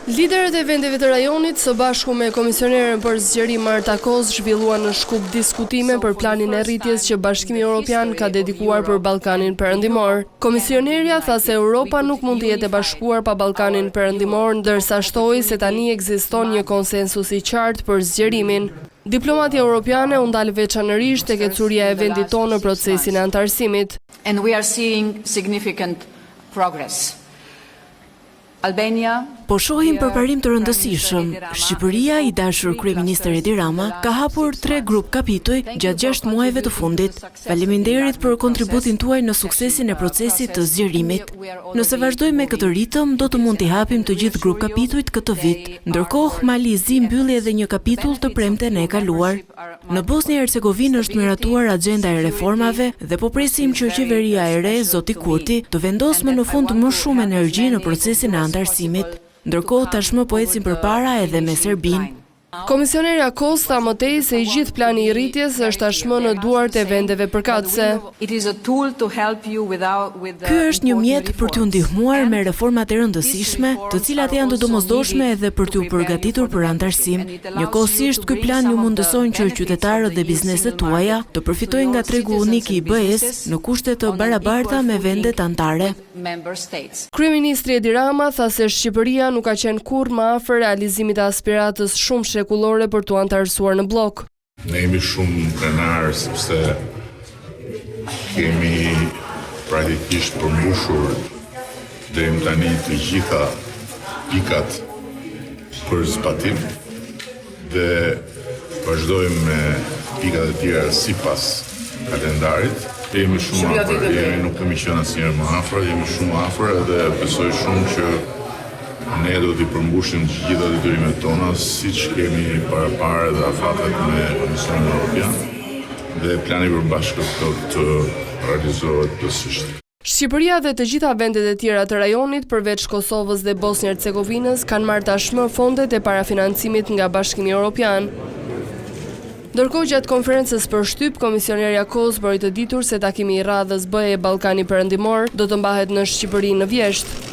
Liderët e vendeve të rajonit së bashku me komisionerën për zgjerim Marta Koz zhvilluan në Shkup diskutime për planin e rritjes që Bashkimi Evropian ka dedikuar për Ballkanin Perëndimor. Komisionerja tha se Europa nuk mund të jetë e bashkuar pa Ballkanin Perëndimor, ndërsa shtoi se tani ekziston një konsensus i qartë për zgjerimin. Diplomatia europiane u ndal veçanërisht tek ecuria e vendit tonë në procesin e antarësimit. And we are seeing significant progress. Albania. Po shohim përparim të rëndësishëm. Shqipëria, i dashur kryeministër Edi Rama, ka hapur 3 grup kapituj gjatë 6 muajve të fundit. Faleminderit për kontributin tuaj në suksesin e procesit të zgjerimit. Nëse vazhdojmë me këtë ritëm, do të mund t'i hapim të gjithë grup kapitujt këtë vit. Ndërkohë, Mali Zi mbylli edhe një kapitull të premten e kaluar. Në Bosnjë e Hercegovinë është miratuar agjenda e reformave dhe po presim që qeveria e re, zoti Kurti, të vendosë në fund më shumë energji në procesin e antarësimit. Ndërkohë tashmë po ecim përpara edhe me Serbinë. Komisionerja Koz tha më tej se i gjithë plani i rritjes është tashmë në duart e vendeve përkatëse. Ky është një mjet për t'ju ndihmuar me reformat e rëndësishme, të cilat janë të domosdoshme edhe për t'ju përgatitur për antarësim. Njëkohësisht ky plan ju mundëson që qytetarët dhe bizneset tuaja të përfitojnë nga tregu unik i BE-s në kushte të barabarta me vendet anëtare. Kryeministri Edi Rama tha se Shqipëria nuk ka qenë kurrë më afër realizimit të aspiratës shumë shekullore për t'u antarësuar në blok. Ne jemi shumë krenarë sepse kemi praktikisht përmbushur deri tani të gjitha pikat për zbatim dhe vazhdojmë me pikat e tjera sipas kalendarit. Jemi shumë afër, nuk kemi qenë asnjëherë më afër, jemi shumë afër dhe besoj shumë që ne do t'i përmbushim të gjitha detyrimet tona, siç kemi parapare dhe afatet me Komisionin Evropian dhe plani i përbashkët të realizohet plotësisht. Shqipëria dhe të gjitha vendet e tjera të rajonit, përveç Kosovës dhe Bosnjë Hercegovinës, kanë marrë tashmë fondet e parafinancimit nga Bashkimi Evropian. Ndërkohë gjatë konferencës për shtyp, komisionerja Koz bëri të ditur se takimi i radhës BE Ballkani Perëndimor do të mbahet në Shqipëri në Vjeshtë.